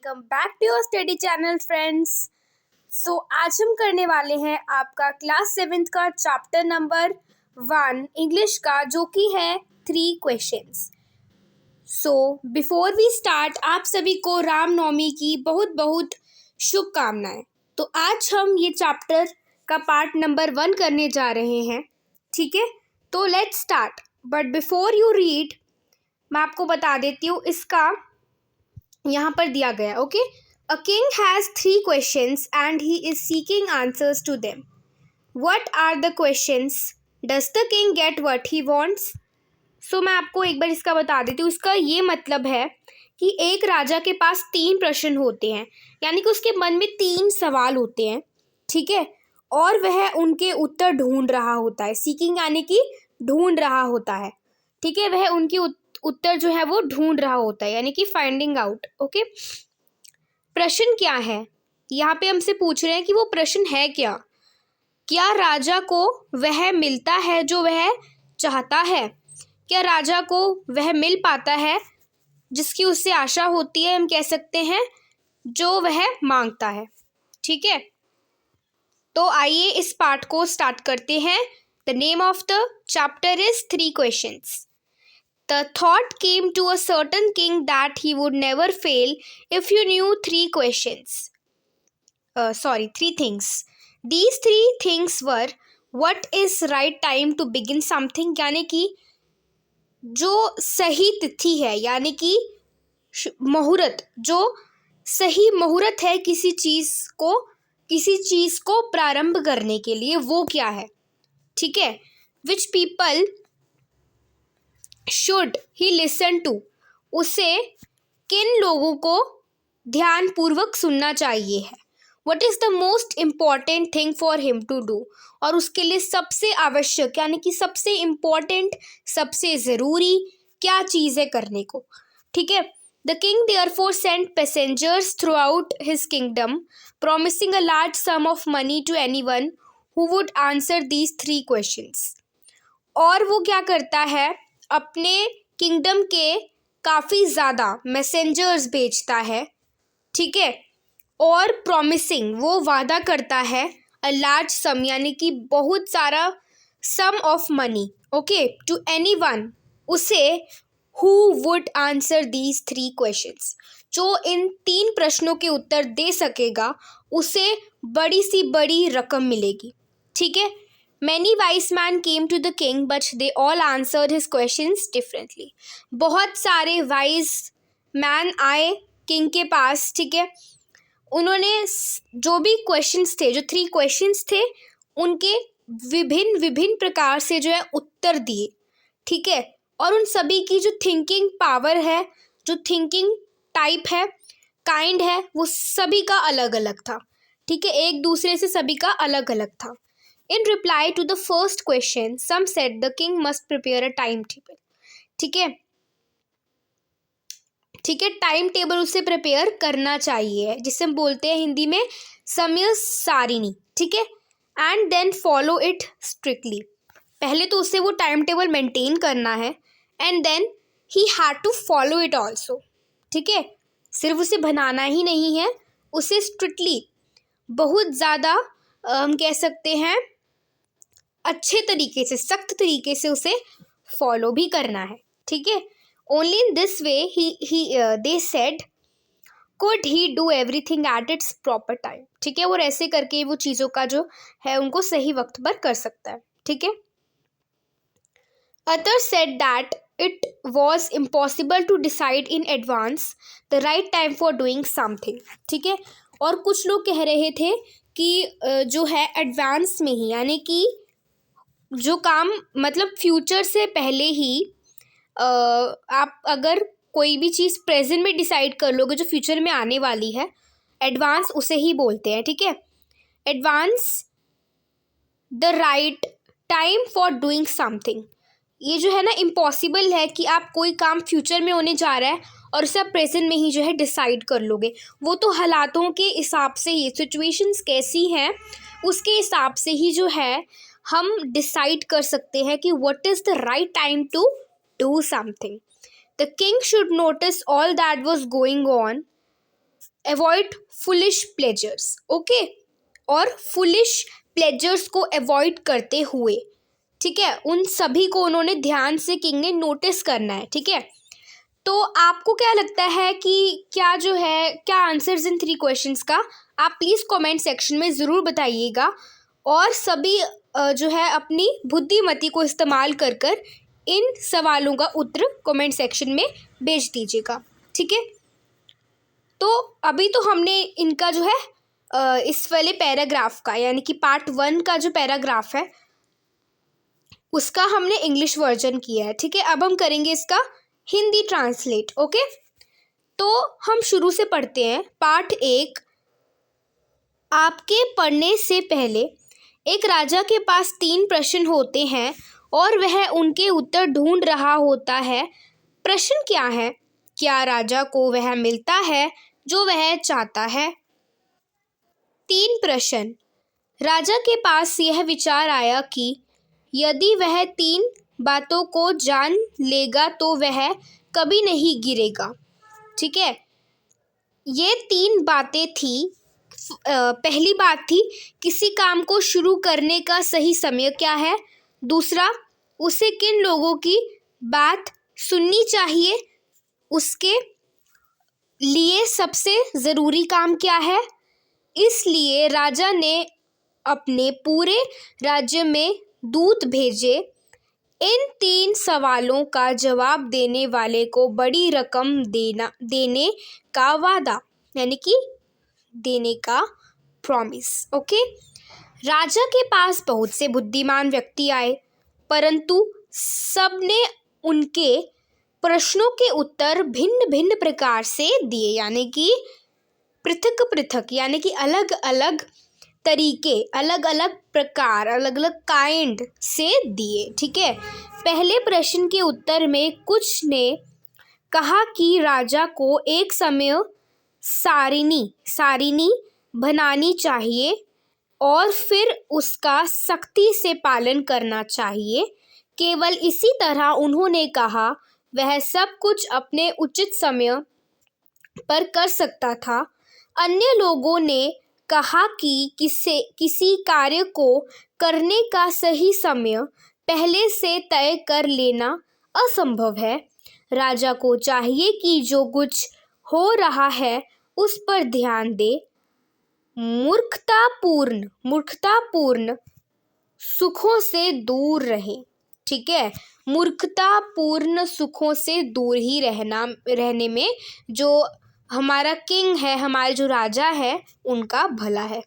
Welcome back to your study channel friends. So आज हम करने वाले हैं आपका क्लास 7th का चैप्टर नंबर 1 इंग्लिश का, जो कि है 3 questions. So before we start, आप सभी को रामनवमी की बहुत बहुत शुभकामनाएं। तो आज हम ये चैप्टर का पार्ट नंबर 1 करने जा रहे हैं, ठीक है। तो let's start, but before you read मैं आपको बता देती हूँ इसका यहाँ पर दिया गया। Okay, a king has 3 questions and he is seeking answers to them. What are the questions? Does the king get what he wants? So मैं आपको एक बार इसका बता देती हूँ। इसका ये मतलब है कि एक राजा के पास 3 प्रश्न होते हैं, यानी कि उसके मन में 3 सवाल होते हैं, ठीक है, और वह उनके उत्तर ढूंढ रहा होता है। सीकिंग यानी कि ढूंढ रहा होता है, ठीक है, वह उनकी उत्तर जो है वो ढूंढ रहा होता है, यानी कि फाइंडिंग आउट। ओके, प्रश्न क्या है? यहाँ पे हमसे पूछ रहे हैं कि वो प्रश्न है क्या। क्या राजा को वह मिलता है जो वह चाहता है? क्या राजा को वह मिल पाता है जिसकी उससे आशा होती है? हम कह सकते हैं जो वह मांगता है, ठीक है। तो आइए इस पार्ट को स्टार्ट करते हैं। The name of the chapter is 3 questions. The thought came to a certain king that he would never fail if you knew 3 questions. 3 things. These 3 things were: what is right time to begin something, यानी कि जो सही तिथि है, यानी कि मुहूर्त, जो सही मुहूर्त है किसी चीज़ को प्रारंभ करने के लिए, वो क्या है, ठीक है। Which people should he listen to, उसे किन लोगों को ध्यानपूर्वक सुनना चाहिए है। What is the most important thing for him to do, और उसके लिए सबसे आवश्यक यानी कि सबसे इम्पॉर्टेंट, सबसे ज़रूरी क्या चीज़ है करने को, ठीक है। The king therefore sent passengers throughout his kingdom promising a large sum of money to anyone who would answer these 3 questions. और वो क्या करता है, अपने किंगडम के काफ़ी ज़्यादा मैसेंजर्स भेजता है, ठीक है, और प्रॉमिसिंग, वो वादा करता है, अ लार्ज सम यानी कि बहुत सारा, sum of money, okay, to anyone, उसे, who would answer these 3 questions, जो इन 3 प्रश्नों के उत्तर दे सकेगा, उसे बड़ी सी बड़ी रकम मिलेगी, ठीक है। Many wise men came to the king, but they all answered his questions differently. बहुत सारे वाइज मैन आए किंग के पास, ठीक है, उन्होंने जो भी क्वेश्चंस थे, जो 3 क्वेश्चंस थे, उनके विभिन्न प्रकार से जो है उत्तर दिए, ठीक है। और उन सभी की जो थिंकिंग पावर है, जो थिंकिंग टाइप है, काइंड है, वो सभी का अलग अलग था, ठीक है, एक दूसरे से सभी का अलग अलग था। In reply to the first question, some said the king must prepare a timetable. ठीक है, टाइम टेबल उसे प्रिपेयर करना चाहिए, जिसे हम बोलते हैं हिंदी में समय सारिणी, ठीक है, and then follow it strictly. पहले तो उसे वो टाइम टेबल मेंटेन करना है, and then he had to follow it also, ठीक है। सिर्फ उसे बनाना ही नहीं है, उसे स्ट्रिक्टली, बहुत ज़्यादा हम कह सकते हैं अच्छे तरीके से, सख्त तरीके से उसे फॉलो भी करना है, ठीक है। Only in this way they said could he do everything at its proper time, ठीक है, और ऐसे करके वो चीज़ों का जो है उनको सही वक्त पर कर सकता है, ठीक है। Other said that it was impossible to decide in advance the right time for doing something, ठीक है। और कुछ लोग कह रहे थे कि जो है एडवांस में ही, यानी कि जो काम, मतलब फ्यूचर से पहले ही आप अगर कोई भी चीज़ प्रेजेंट में डिसाइड कर लोगे जो फ्यूचर में आने वाली है, एडवांस उसे ही बोलते हैं, ठीक है। Advance the right time for doing something, ये जो है ना इम्पॉसिबल है कि आप कोई काम फ्यूचर में होने जा रहा है और उसे आप प्रेजेंट में ही जो है डिसाइड कर लोगे। वो तो हालातों के हिसाब से ही, सिचुएशंस कैसी हैं उसके हिसाब से ही जो है हम डिसाइड कर सकते हैं कि what is the right time to do something. The king should notice all that was going on avoid foolish pleasures, okay, और फुलिश प्लेजर्स को अवॉइड करते हुए, ठीक है, उन सभी को उन्होंने ध्यान से किंग ने नोटिस करना है, ठीक है। तो आपको क्या लगता है कि क्या जो है, क्या आंसर्स इन 3 क्वेश्चंस का, आप प्लीज़ कमेंट सेक्शन में ज़रूर बताइएगा, और सभी जो है अपनी बुद्धिमति को इस्तेमाल कर कर इन सवालों का उत्तर कमेंट सेक्शन में भेज दीजिएगा, ठीक है। तो अभी तो हमने इनका जो है इस वाले पैराग्राफ का, यानी कि पार्ट 1 का जो पैराग्राफ है उसका हमने इंग्लिश वर्जन किया है, ठीक है। अब हम करेंगे इसका हिंदी ट्रांसलेट, ओके। तो हम शुरू से पढ़ते हैं। पार्ट 1। आपके पढ़ने से पहले एक राजा के पास 3 प्रश्न होते हैं और वह उनके उत्तर ढूंढ रहा होता है। प्रश्न क्या है? क्या राजा को वह मिलता है जो वह चाहता है? 3 प्रश्न। राजा के पास यह विचार आया कि यदि वह 3 बातों को जान लेगा तो वह कभी नहीं गिरेगा, ठीक है। ये 3 बातें थी। पहली बात थी, किसी काम को शुरू करने का सही समय क्या है। दूसरा, उसे किन लोगों की बात सुननी चाहिए। उसके लिए सबसे ज़रूरी काम क्या है। इसलिए राजा ने अपने पूरे राज्य में दूत भेजे। इन 3 सवालों का जवाब देने वाले को बड़ी रकम देने का वादा, यानी कि देने का प्रॉमिस, ओके। राजा के पास बहुत से बुद्धिमान व्यक्ति आए, परंतु सबने उनके प्रश्नों के उत्तर भिन्न भिन्न प्रकार से दिए, यानी कि पृथक पृथक, यानी कि अलग अलग तरीके, अलग अलग प्रकार, अलग अलग काइंड से दिए, ठीक है। पहले प्रश्न के उत्तर में कुछ ने कहा कि राजा को एक समय सारिणी बनानी चाहिए और फिर उसका सख्ती से पालन करना चाहिए। केवल इसी तरह उन्होंने कहा वह सब कुछ अपने उचित समय पर कर सकता था। अन्य लोगों ने कहा कि किसी कार्य को करने का सही समय पहले से तय कर लेना असंभव है। राजा को चाहिए कि जो कुछ हो रहा है उस पर ध्यान दे। मूर्खतापूर्ण सुखों से दूर रहे, ठीक है। मूर्खतापूर्ण सुखों से दूर ही रहने में जो हमारा किंग है, हमारे जो राजा है, उनका भला है,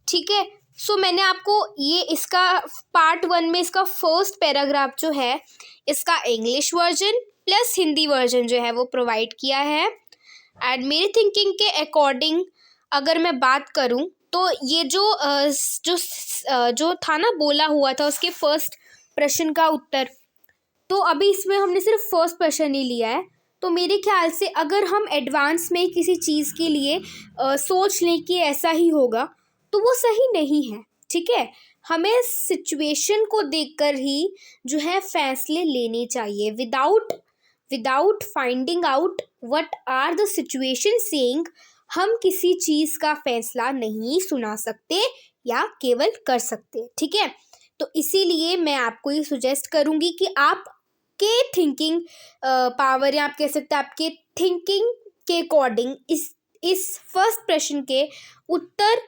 ठीक है। सो मैंने आपको ये इसका पार्ट 1 में इसका फर्स्ट पैराग्राफ जो है इसका English version plus Hindi version जो है वो प्रोवाइड किया है। एंड मेरी थिंकिंग के अकॉर्डिंग अगर मैं बात करूं तो ये जो था ना, बोला हुआ था उसके फर्स्ट प्रश्न का उत्तर, तो अभी इसमें हमने सिर्फ फर्स्ट प्रश्न ही लिया है। तो मेरे ख्याल से अगर हम एडवांस में किसी चीज़ के लिए सोच लें कि ऐसा ही होगा तो वो सही नहीं है, ठीक है। हमें सिचुएशन को देखकर ही जो है फैसले लेने चाहिए। Without finding out what are the situation saying हम किसी चीज़ का फैसला नहीं सुना सकते या केवल कर सकते, ठीक है। तो इसीलिए मैं आपको ये सुजेस्ट करूँगी कि आपके थिंकिंग पावर, या आप कह सकते हैं आपके थिंकिंग के अकॉर्डिंग इस फर्स्ट प्रश्न के उत्तर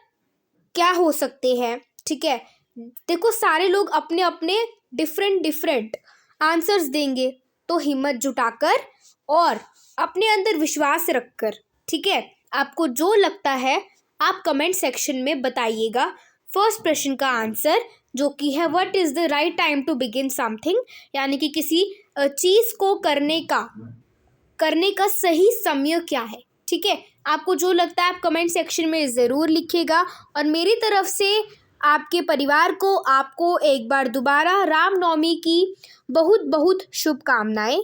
क्या हो सकते हैं, ठीक है। देखो, सारे लोग अपने अपने डिफरेंट आंसर्स देंगे, तो हिम्मत जुटाकर और अपने अंदर विश्वास रखकर, ठीक है, आपको जो लगता है आप कमेंट सेक्शन में बताइएगा फर्स्ट प्रश्न का आंसर, जो कि है what is the right time to begin something, यानी कि किसी चीज़ को करने का सही समय क्या है, ठीक है। आपको जो लगता है आप कमेंट सेक्शन में ज़रूर लिखिएगा। और मेरी तरफ से आपके परिवार को, आपको एक बार दोबारा रामनवमी की बहुत बहुत शुभकामनाएं।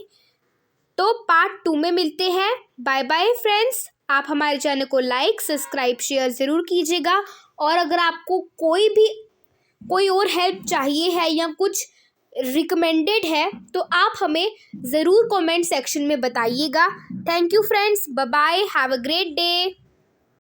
तो पार्ट 2 में मिलते हैं। Bye bye friends. आप हमारे चैनल को लाइक, सब्सक्राइब, शेयर ज़रूर कीजिएगा। और अगर आपको कोई और हेल्प चाहिए है या कुछ रिकमेंडेड है तो आप हमें ज़रूर कमेंट सेक्शन में बताइएगा। Thank you friends, bye bye, have a great day.